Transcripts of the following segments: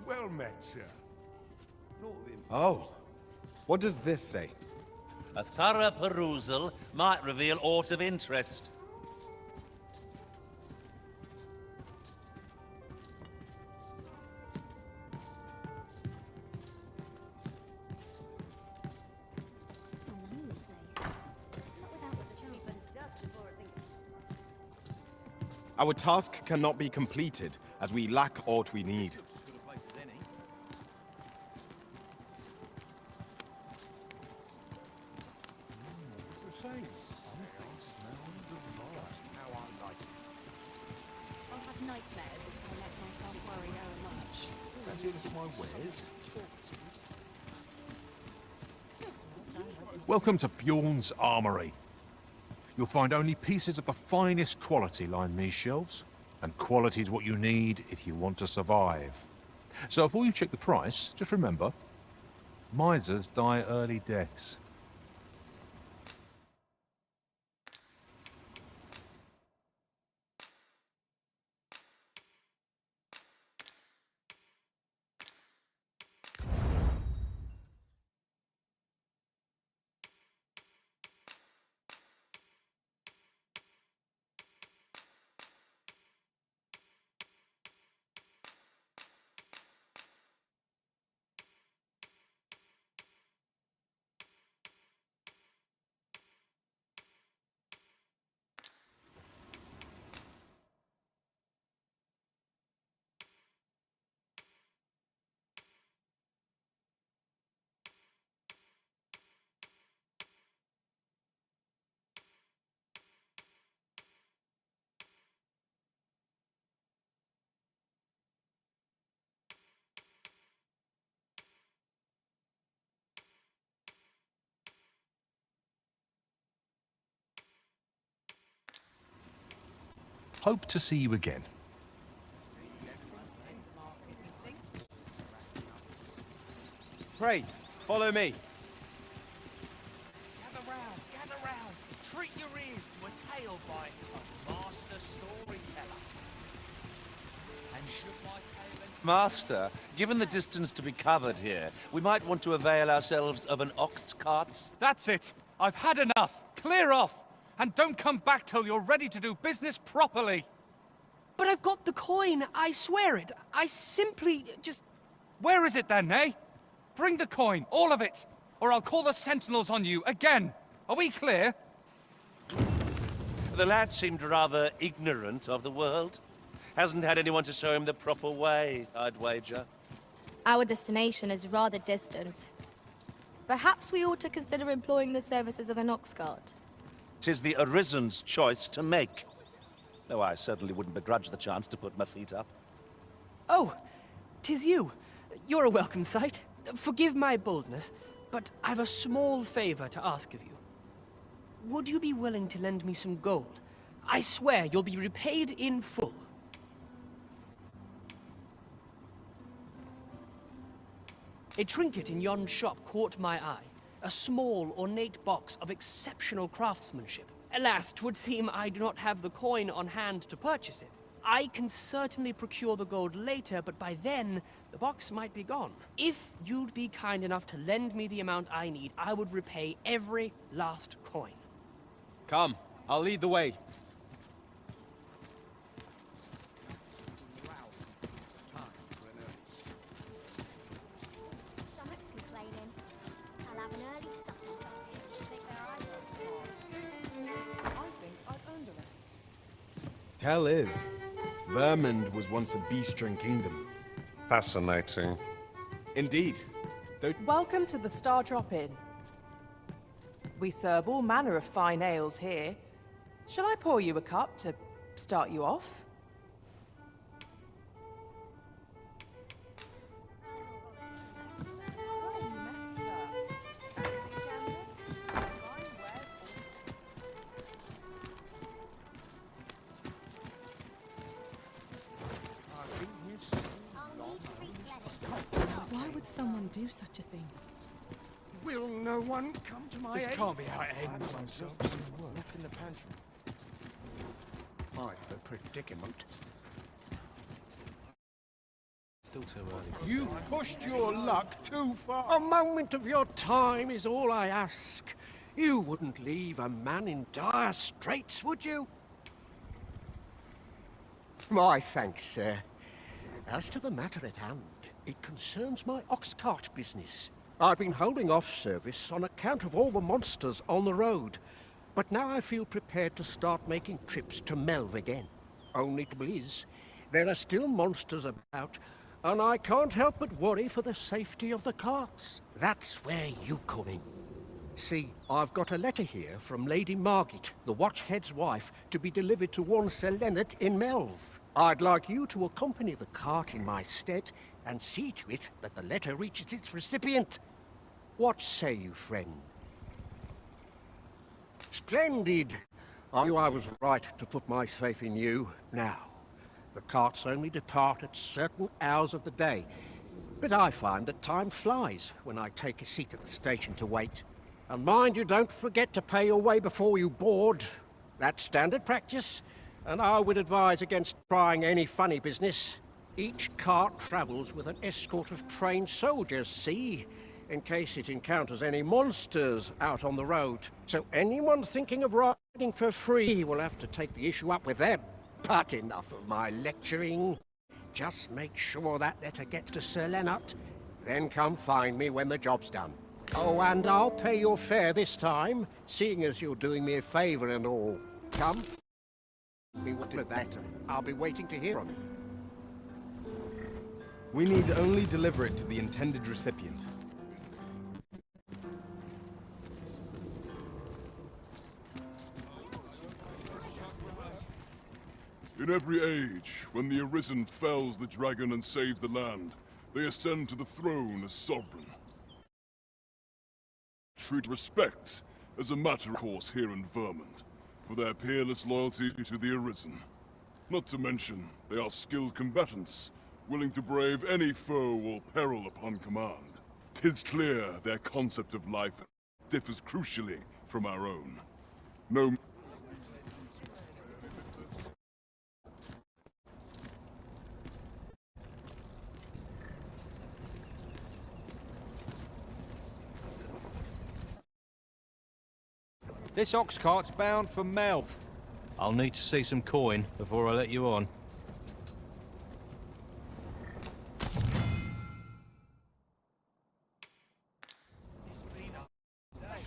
Well met, sir. Oh. What does this say? A thorough perusal might reveal aught of interest. Our task cannot be completed, as we lack aught we need. I'll have nightmares if I let myself worry very much. Welcome to Bjorn's Armory. You'll find only pieces of the finest quality line these shelves, and quality is what you need if you want to survive. So before you check the price, just remember, misers die early deaths. Hope to see you again. Pray, follow me. Gather round. Treat your ears to a tale by a master storyteller. And should my tale... Master, given the distance to be covered here, we might want to avail ourselves of an ox cart. That's it. I've had enough. Clear off. And don't come back till you're ready to do business properly. But I've got the coin, I swear it. I simply just... Where is it then, eh? Bring the coin, all of it, or I'll call the sentinels on you again. Are we clear? The lad seemed rather ignorant of the world. Hasn't had anyone to show him the proper way, I'd wager. Our destination is rather distant. Perhaps we ought to consider employing the services of an ox cart. 'Tis the Arisen's choice to make. Though I certainly wouldn't begrudge the chance to put my feet up. Oh, 'tis you. You're a welcome sight. Forgive my boldness, but I've a small favor to ask of you. Would you be willing to lend me some gold? I swear you'll be repaid in full. A trinket in yon shop caught my eye. A small, ornate box of exceptional craftsmanship. Alas, 'twould seem I do not have the coin on hand to purchase it. I can certainly procure the gold later, but by then, the box might be gone. If you'd be kind enough to lend me the amount I need, I would repay every last coin. Come, I'll lead the way. Stomach's complaining. I'll have an early supper. Take their eyes off. I think I've earned a rest. Tell is, Vermund was once a beast-ridden kingdom. Fascinating. Indeed. Though Welcome to the Star Drop Inn. We serve all manner of fine ales here. Shall I pour you a cup to start you off? Why would someone do such a thing? Will no one come to my aid? This can't be how it ends. Left in the pantry. I'm a predicament. Still too early to You've pushed your luck too far. A moment of your time is all I ask. You wouldn't leave a man in dire straits, would you? My thanks, sir. As to the matter at hand, it concerns my ox cart business. I've been holding off service on account of all the monsters on the road, but now I feel prepared to start making trips to Melv again. Only trouble is, there are still monsters about, and I can't help but worry for the safety of the carts. That's where you come in. See, I've got a letter here from Lady Margit, the Watchhead's wife, to be delivered to one Sir Leonard in Melv. I'd like you to accompany the cart in my stead and see to it that the letter reaches its recipient. What say you, friend? Splendid! I knew I was right to put my faith in you. Now, the carts only depart at certain hours of the day, but I find that time flies when I take a seat at the station to wait. And mind you don't forget to pay your way before you board. That's standard practice, and I would advise against trying any funny business. Each cart travels with an escort of trained soldiers, see? In case it encounters any monsters out on the road. So anyone thinking of riding for free will have to take the issue up with them. But enough of my lecturing. Just make sure that letter gets to Sir Leonard. Then come find me when the job's done. Oh, and I'll pay your fare this time, seeing as you're doing me a favour and all. Come. We will do that. I'll be waiting to hear from you. We need only deliver it to the intended recipient. In every age, when the Arisen fells the dragon and saves the land, they ascend to the throne as sovereign. Treat respect as a matter of course here in Vermont, for their peerless loyalty to the Arisen. Not to mention, they are skilled combatants, willing to brave any foe or peril upon command. 'Tis clear their concept of life differs crucially from our own. No. This ox cart's bound for Melv. I'll need to see some coin before I let you on. It's been a day.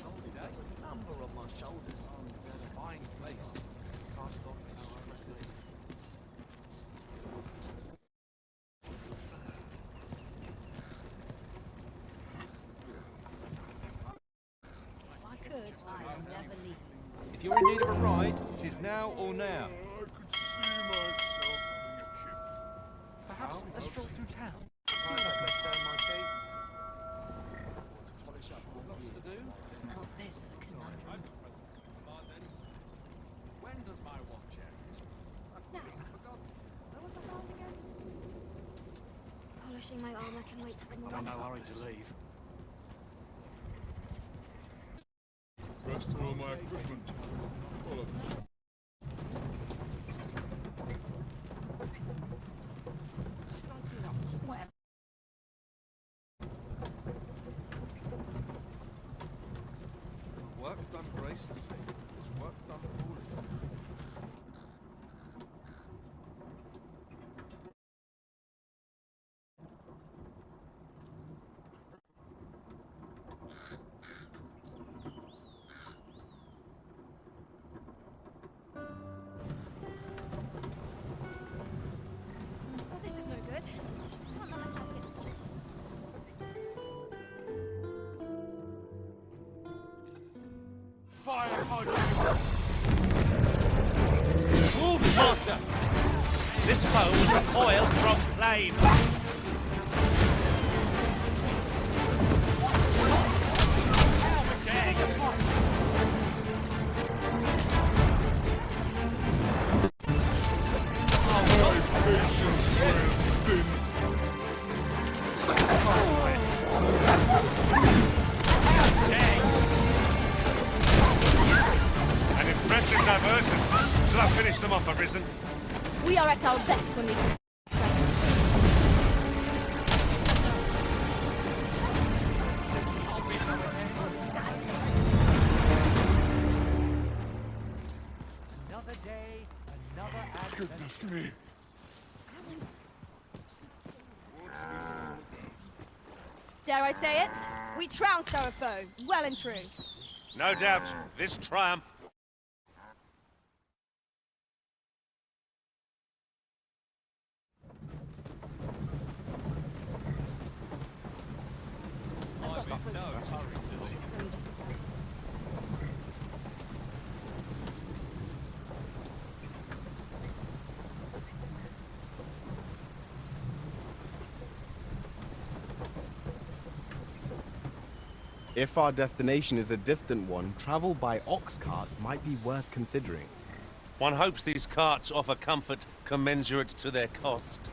Number on my shoulders. Fine place. Cast off stresses. If I could, I'd never leave. If you're in need of a ride, 'tis now or now. I could see myself having a kid. Perhaps a stroll through town. See what I can stand my feet. To polish up. Lots to do. Now this is a conundrum. When does my watch end? Polishing my armor can wait till the morning. No hurry to leave. Rest all my equipment. Follow. Work done graciously. It's work done poorly. Oh, this is no good. Can't let myself get distracted. Fire upon you! Move, master! This foe will recoil from flame. Patience wears thin. An impressive diversion. Shall I finish them off, Arisen? We are at our best when we... Goodness me. Dare I say it? We trounced our foe, well and true. No doubt, this triumph. If our destination is a distant one, travel by ox cart might be worth considering. One hopes these carts offer comfort commensurate to their cost.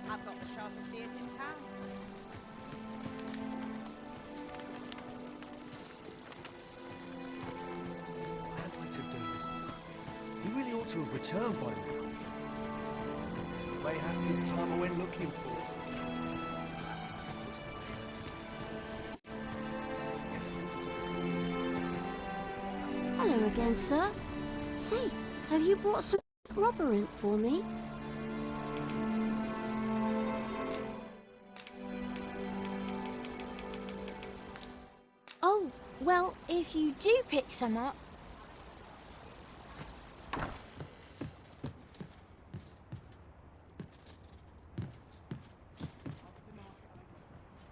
I've got the sharpest ears in town. What am I to do? He really ought to have returned by now. Mayhaps his time I went looking for. Hello again, sir. Say, have you brought some rubberant for me? Oh, well, if you do pick some up...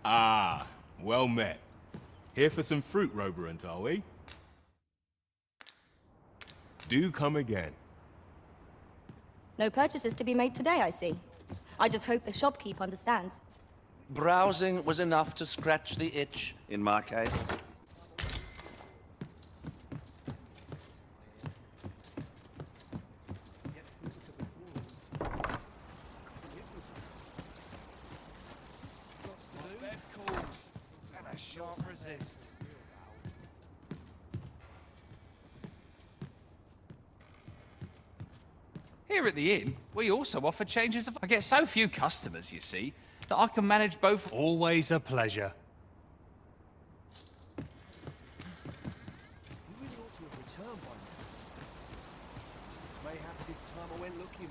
Ah, well met. Here for some fruit, Roberant, are we? Do come again. No purchases to be made today, I see. I just hope the shopkeep understands. Browsing was enough to scratch the itch, in my case. And I shan't resist. Here at the inn, we also offer changes of... I get so few customers, you see, that I can manage both. Always a pleasure. He really ought to have returned by now. Mayhaps his time I went looking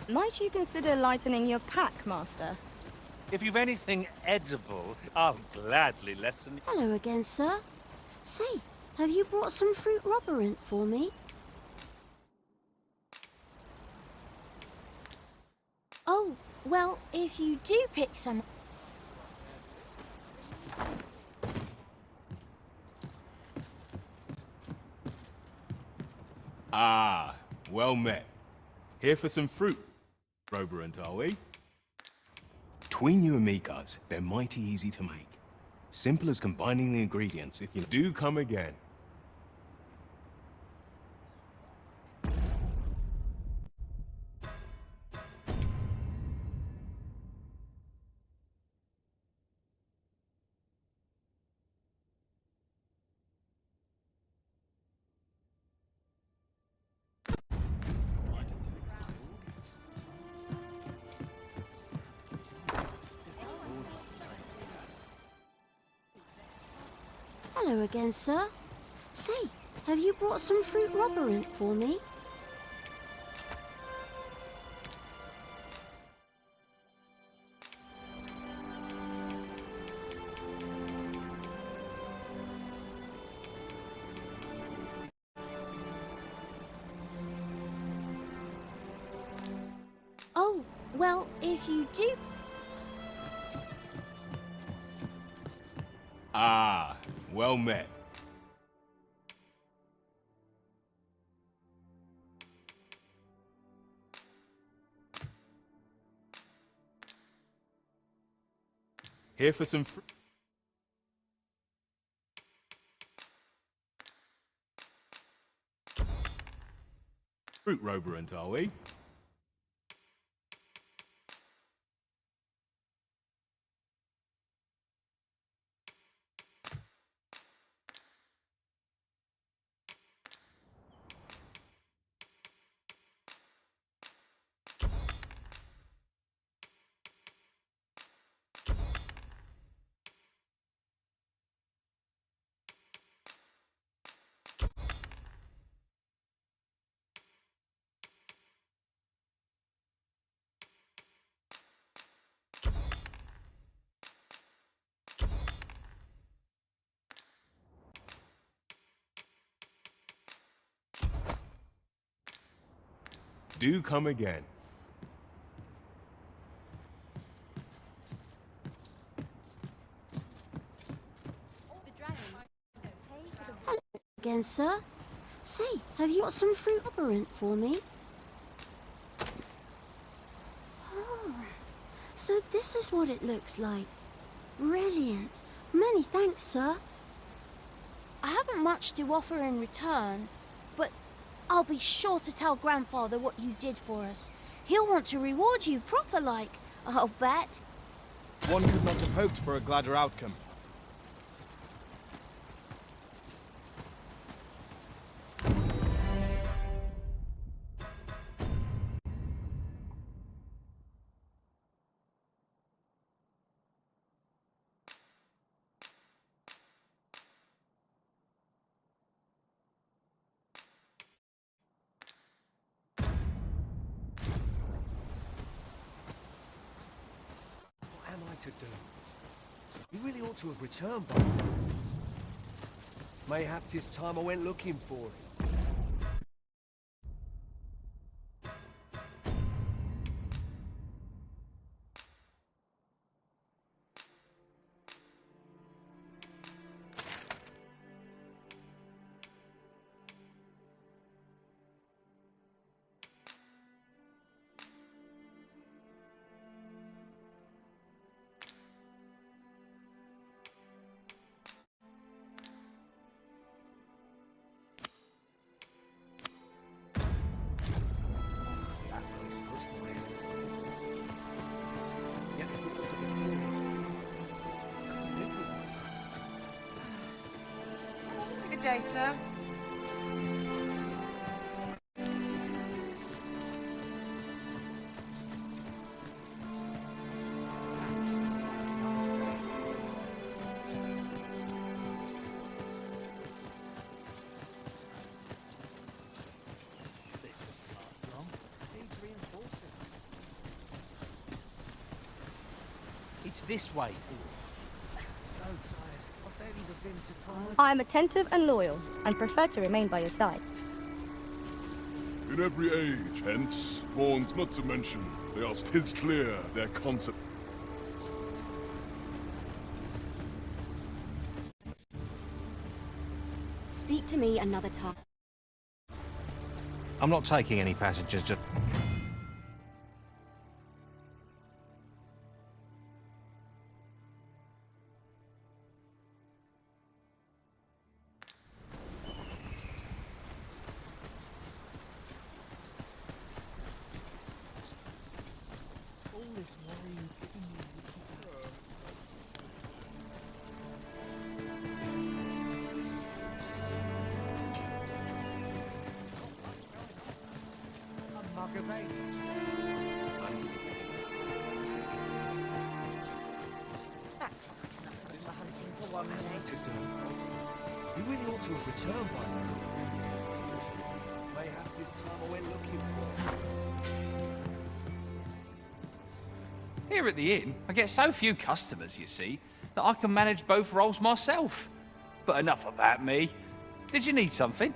for. Might you consider lightening your pack, Master? If you've anything edible, I'll gladly lessen. Hello again, sir. Say, have you brought some fruit rubberant for me? Oh, well, if you do pick some... Ah, well met. Here for some fruit, Roberant, are we? Between you and me, cuz, they're mighty easy to make. Simple as combining the ingredients if you do come again. Hello again, sir. Say, have you brought some fruit rubberant for me? Oh, well, if you do... Ah, well met. Here for some fruit. fruit roberant, are we? Do come again. Hello again, sir. Say, have you got some fruit labyrinth for me? Oh, so this is what it looks like. Brilliant. Many thanks, sir. I haven't much to offer in return, but I'll be sure to tell Grandfather what you did for us. He'll want to reward you proper like, I'll bet. One could not have hoped for a gladder outcome. What am I to do? You really ought to have returned by now. Mayhap 'tis time I went looking for it. That place puts my hands on it. Yet if it was a before, I couldn't live with myself. Good day, sir. This won't last long. Needs reinforcing. It's this way. So tired. I've barely been to time. I'm attentive and loyal, and prefer to remain by your side. In every age, hence, horns not to mention, they are 'tis clear their concept. Speak to me another time. I'm not taking any passengers, just... All this worrying getting you. A mug of ale. Time to be That's not enough of the hunting for one What am I day. to do? You really ought to have returned by now. Mayhap 'tis time I went looking for it. Here at the inn, I get so few customers, you see, that I can manage both roles myself. But enough about me. Did you need something?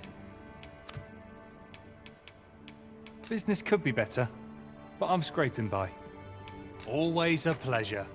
Business could be better, but I'm scraping by. Always a pleasure.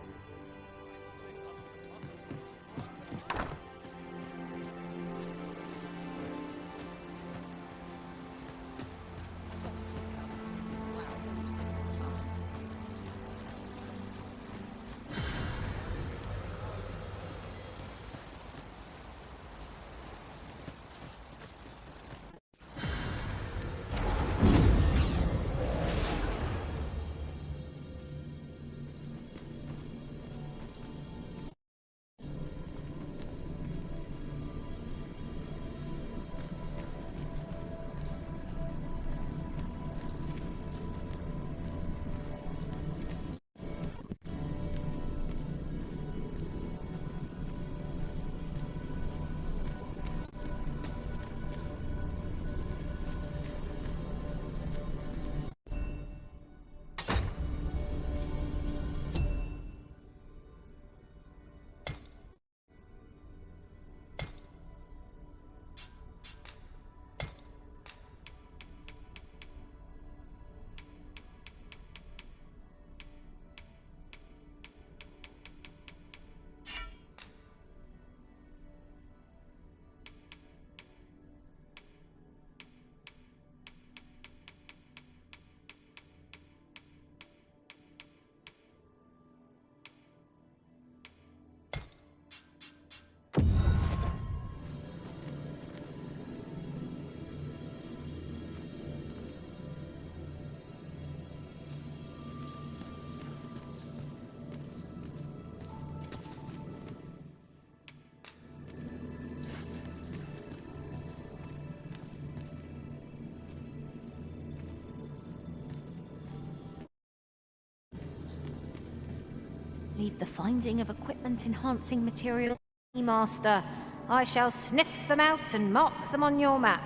leave the finding of equipment-enhancing material. Master, I shall sniff them out and mark them on your map.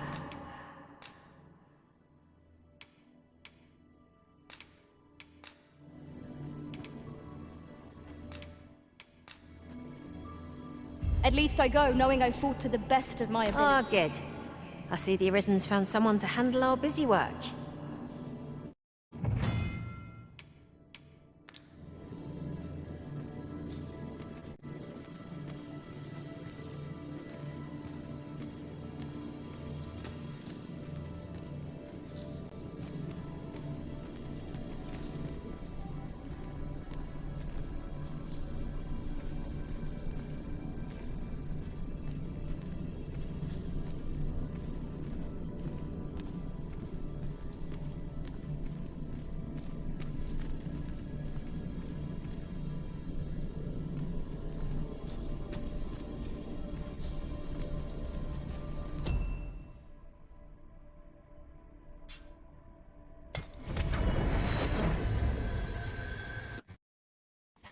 At least I go knowing I fought to the best of my ability. Ah, good. I see the Arisen's found someone to handle our busy work.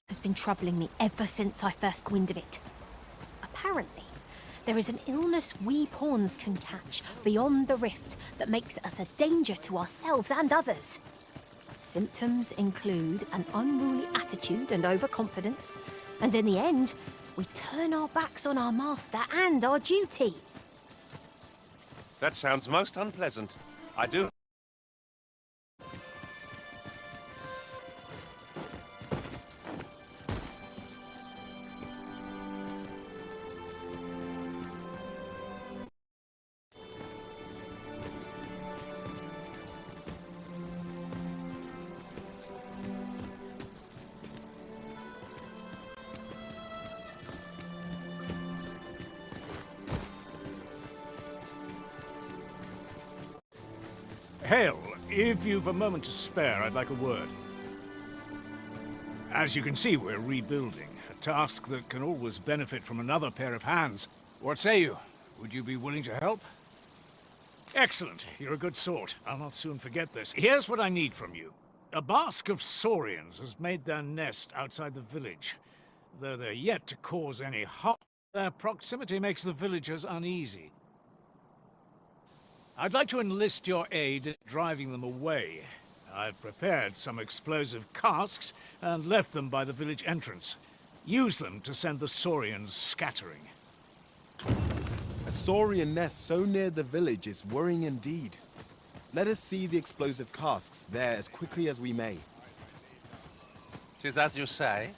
Has been troubling me ever since I first got wind of it. Apparently, there is an illness we pawns can catch beyond the rift that makes us a danger to ourselves and others. Symptoms include an unruly attitude and overconfidence, and in the end, we turn our backs on our master and our duty. That sounds most unpleasant. I do. Hail, if you've a moment to spare, I'd like a word. As you can see, we're rebuilding, a task that can always benefit from another pair of hands. What say you? Would you be willing to help? Excellent, you're a good sort. I'll not soon forget this. Here's what I need from you. A bask of saurians has made their nest outside the village. Though they're yet to cause any harm, their proximity makes the villagers uneasy. I'd like to enlist your aid in driving them away. I've prepared some explosive casks and left them by the village entrance. Use them to send the saurians scattering. A saurian nest so near the village is worrying indeed. Let us see the explosive casks there as quickly as we may. 'Tis as you say.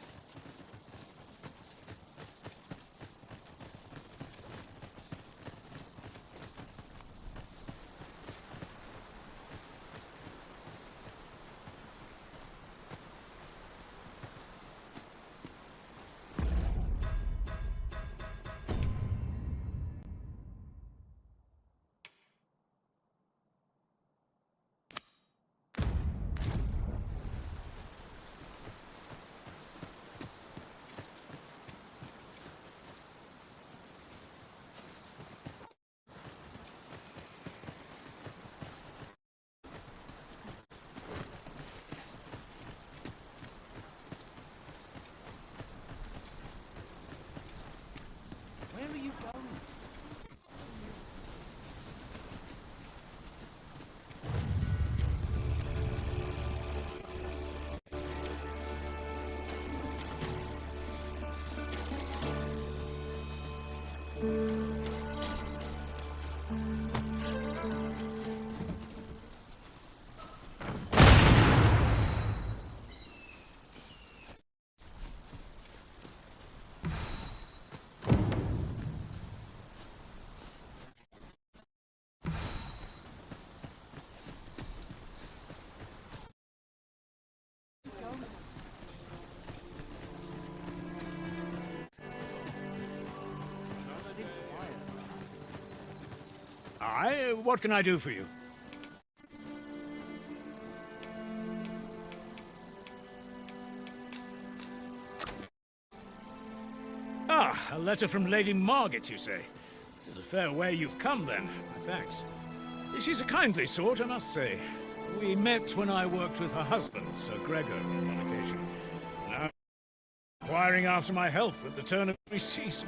Where are you going? What can I do for you? Ah, a letter from Lady Margaret, you say? It is a fair way you've come, then. My thanks. She's a kindly sort, I must say. We met when I worked with her husband, Sir Gregor, on one occasion. Now, inquiring after my health at the turn of every season.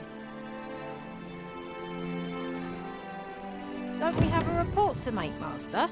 Don't we have a report to make, Master?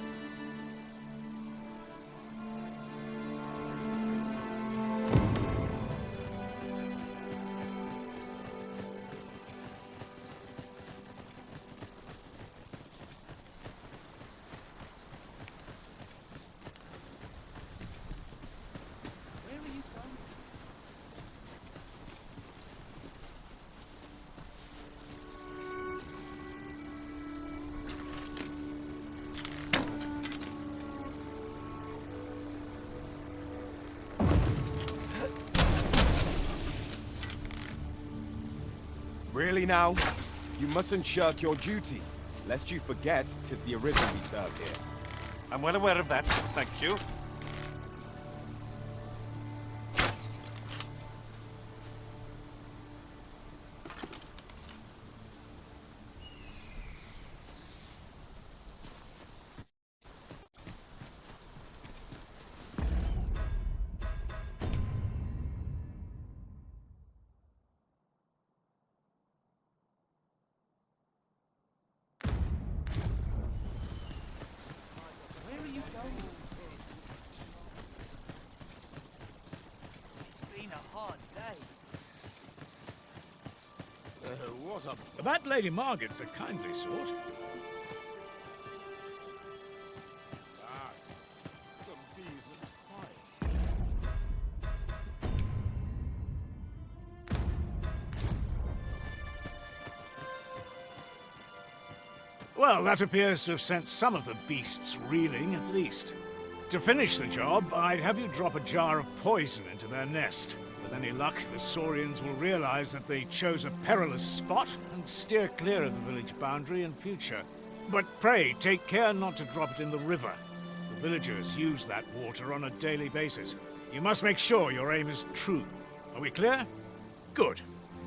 Really now? You mustn't shirk your duty, lest you forget 'tis the Arisen we serve here. I'm well aware of that, thank you. It's been a hard day. What a... That Lady Margaret's a kindly sort. Some decent Well, that appears to have sent some of the beasts reeling, at least. To finish the job, I'd have you drop a jar of poison into their nest. With any luck, the Saurians will realize that they chose a perilous spot and steer clear of the village boundary in future. But pray, take care not to drop it in the river. The villagers use that water on a daily basis. You must make sure your aim is true. Are we clear? Good.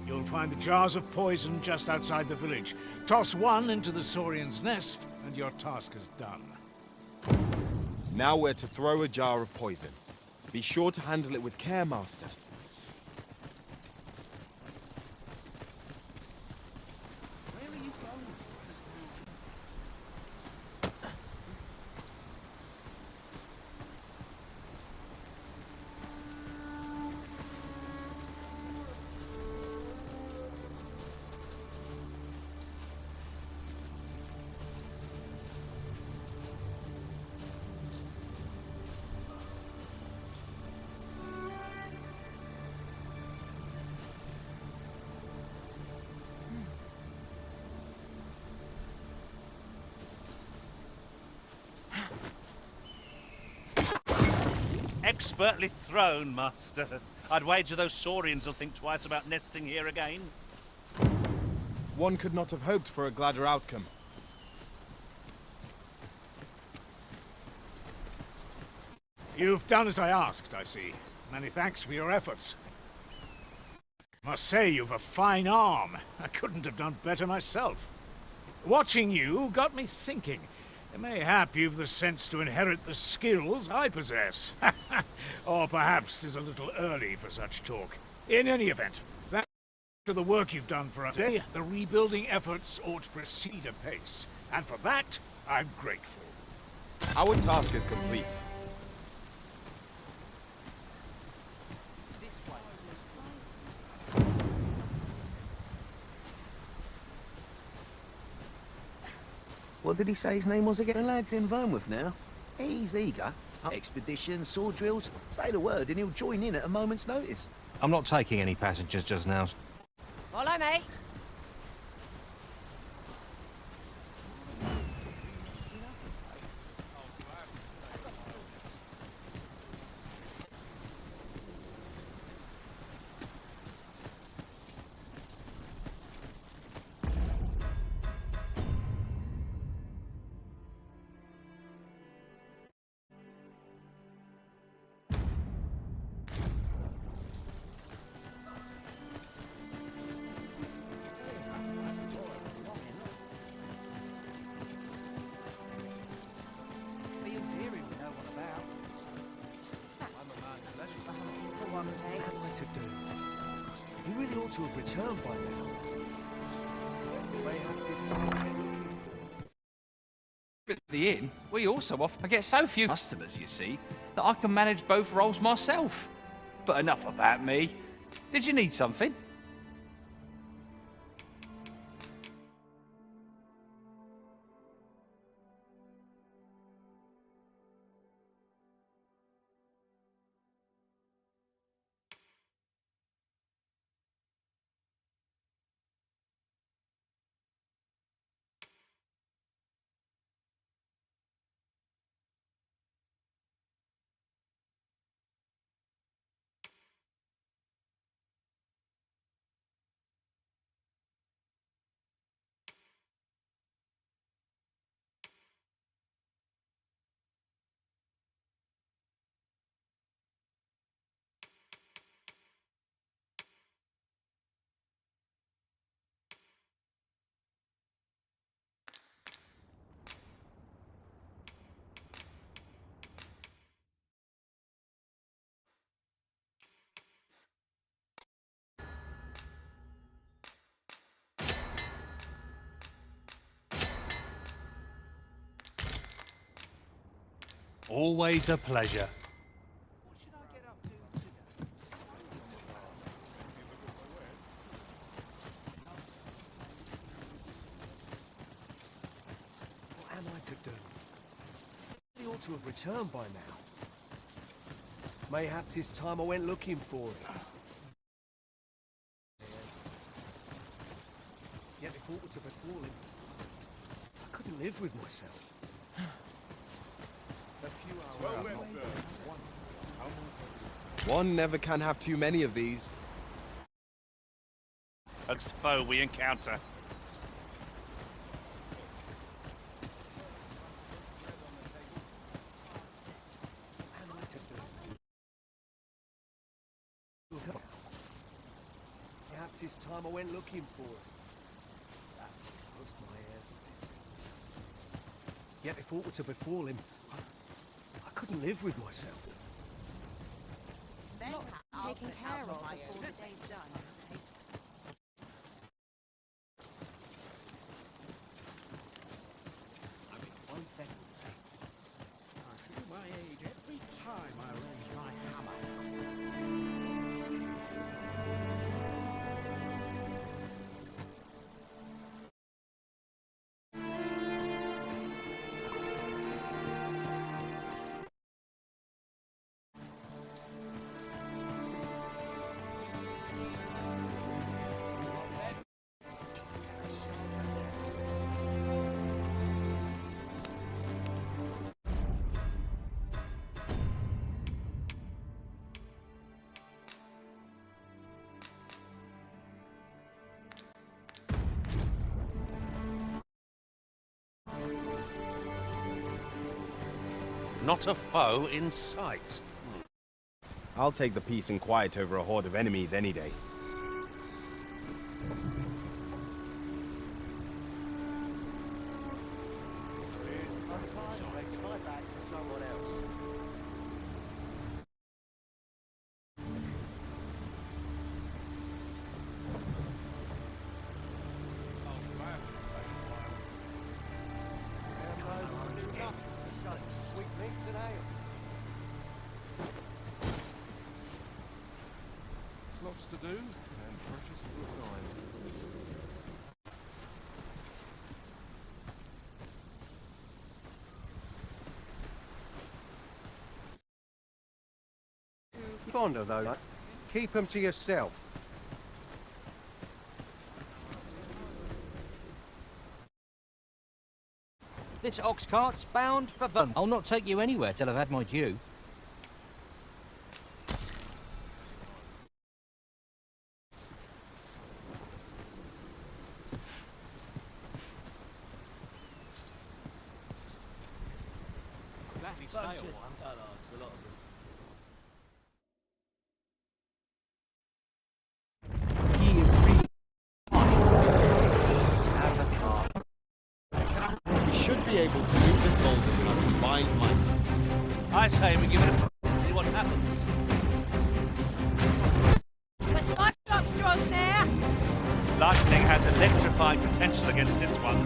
You'll find the jars of poison just outside the village. Toss one into the Saurian's nest, and your task is done. Now we're to throw a jar of poison. Be sure to handle it with care, Master. Expertly thrown, Master. I'd wager those Saurians will think twice about nesting here again. One could not have hoped for a gladder outcome. You've done as I asked, I see. Many thanks for your efforts. Must say you've a fine arm. I couldn't have done better myself. Watching you got me thinking. Mayhap you've the sense to inherit the skills I possess. Or perhaps 'tis a little early for such talk. In any event, thanks to the work you've done for us today, the rebuilding efforts ought to proceed apace. And for that, I'm grateful. Our task is complete. What did he say his name was again? The lad's in Vermouth now. He's eager. Expedition, sword drills. Say the word and he'll join in at a moment's notice. I'm not taking any passengers just now. Follow me. To do. He really ought to have returned by now. Mayhaps his time. At the inn, we also offer. I get so few customers, you see, that I can manage both roles myself. But enough about me. Did you need something? Always a pleasure. What am I to do? He ought to have returned by now. Mayhaps it's time I went looking for him. Yet if aught were to befall him, I couldn't live with myself. One never can have too many of these. Next foe we encounter. Perhaps it's time I went looking for him. That is close to my ears. Yet if aught were to befall him, I couldn't live with myself. Lots taken care of before the day's done. I'm in one thing today. I feel my age every time I raise my hammer. Not a foe in sight. I'll take the peace and quiet over a horde of enemies any day. Lots to do, and precious little time. Fond of those. Keep them to yourself. This ox cart's bound for Vermont. I'll not take you anywhere till I've had my due. We should be able to move this boulder with our combined might. I say we give it a and see what happens. The Cyclops draws has electrifying potential against this one.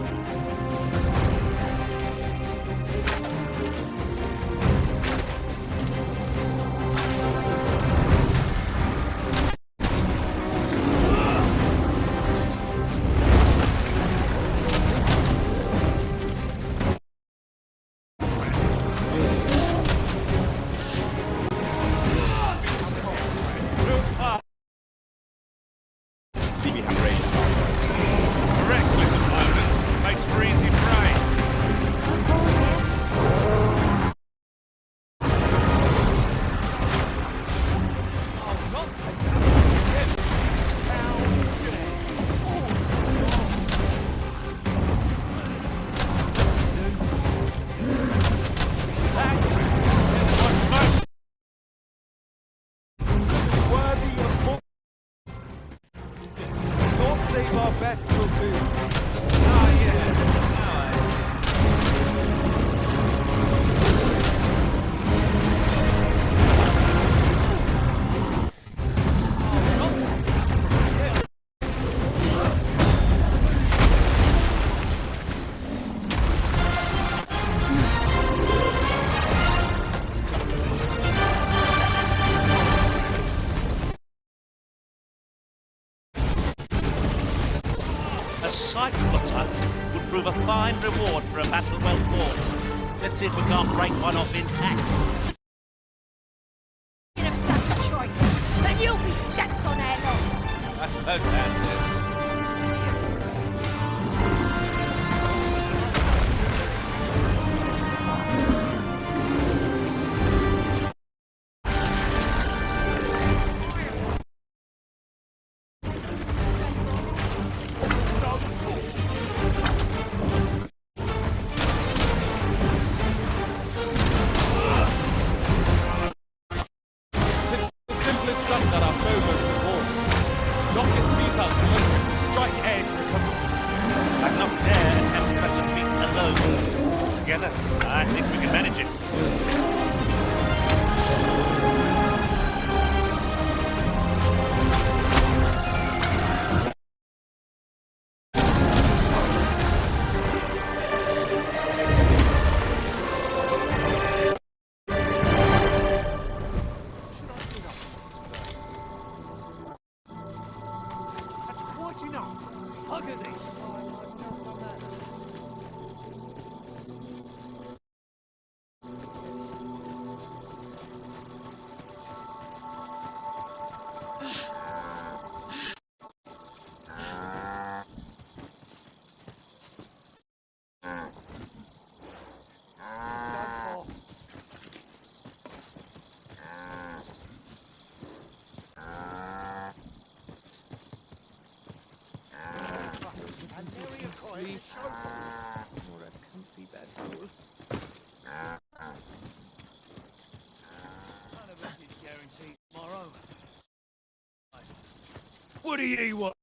See me have range. Reckless opponent makes for easy prey. I'll not take that. Worthy of more. Lord save our best will do. Ah, yeah. A cycle of us would prove a fine reward for a battle well fought. Let's see if we can't break one off intact. Of such a choice, then you'll be stepped on ere long. I suppose I am this. The simplest stuff that our foe most rewards. Knock its feet out from under it and strike edge recovers. I'd not dare attempt such a feat alone. Together, I think we can manage it. That's quite enough. Hug at this. None of us is guaranteed tomorrow. What do you want?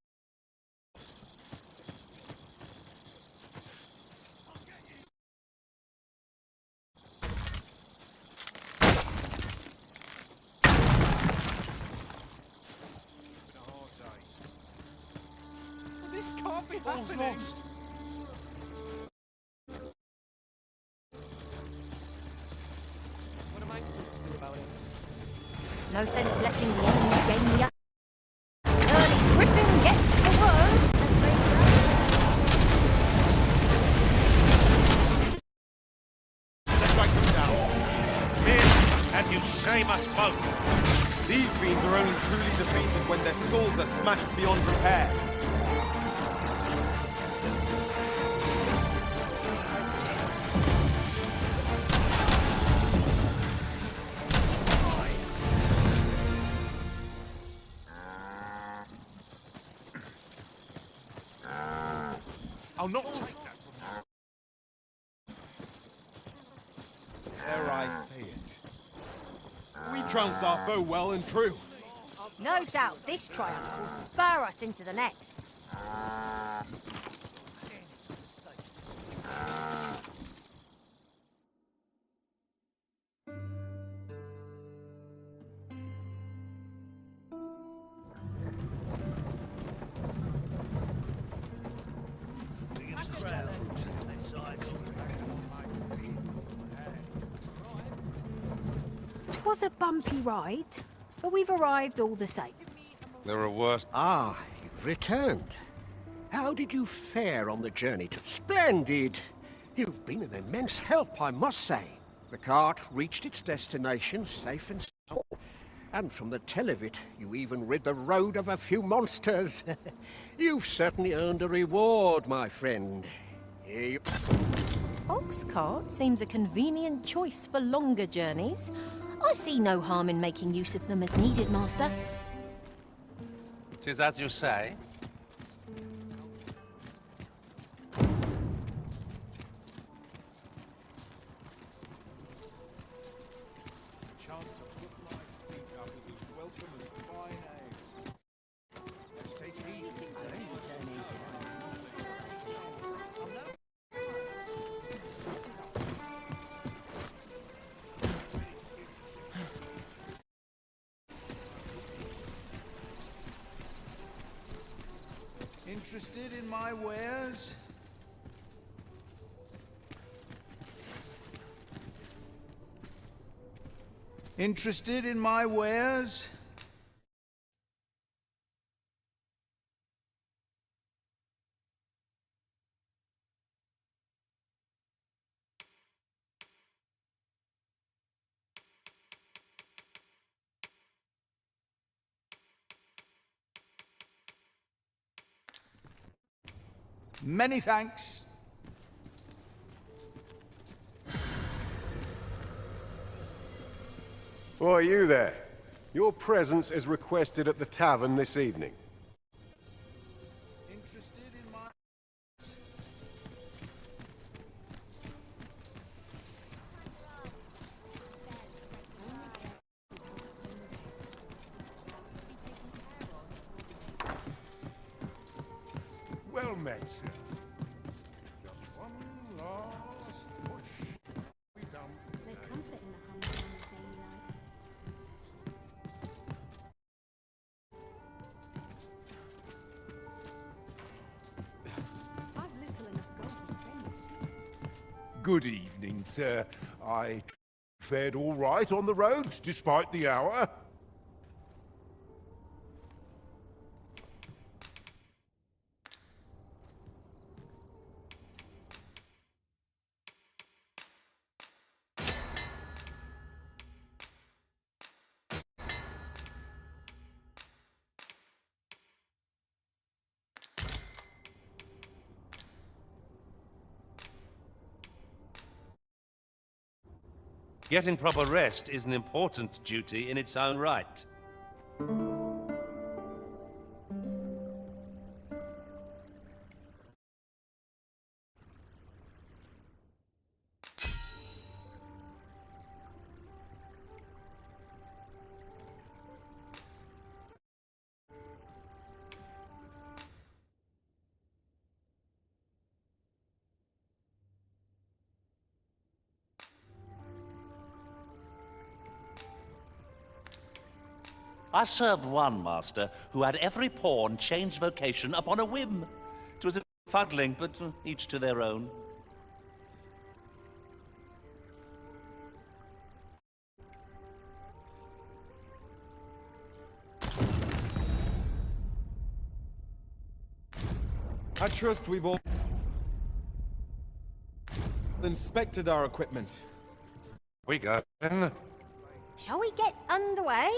This can't be happening. Lost. What am I supposed to do about it? No sense letting the enemy gain the upper. Early Griffin gets the word, as they say. Let's strike them down. Miss, and you shame us both. These fiends are only truly defeated when their skulls are smashed beyond repair. I'll not take that from you. Dare I say it? We trounced our foe well and true. No doubt this triumph will spur us into the next. 'Twas a bumpy ride, but we've arrived all the same. There are worse. Ah, you've returned. How did you fare on the journey to... Splendid! You've been an immense help, I must say. The cart reached its destination safe and sound. And from the tell of it, you even rid the road of a few monsters. You've certainly earned a reward, my friend. Here you... Ox cart seems a convenient choice for longer journeys. I see no harm in making use of them as needed, Master. 'Tis as you say. Interested in my wares? Interested in my wares? Many thanks. Why, you there. Your presence is requested at the tavern this evening. Interested in my... Well met, sir. Just one last push. We done. There's comfort in the humble and the daily life. I've little enough gold to spend this piece. Good evening, sir. I fared all right on the roads, despite the hour. Getting proper rest is an important duty in its own right. I served one master who had every pawn change vocation upon a whim. 'Twas fuddling, but each to their own. I trust we've all inspected our equipment. We go. Shall we get underway?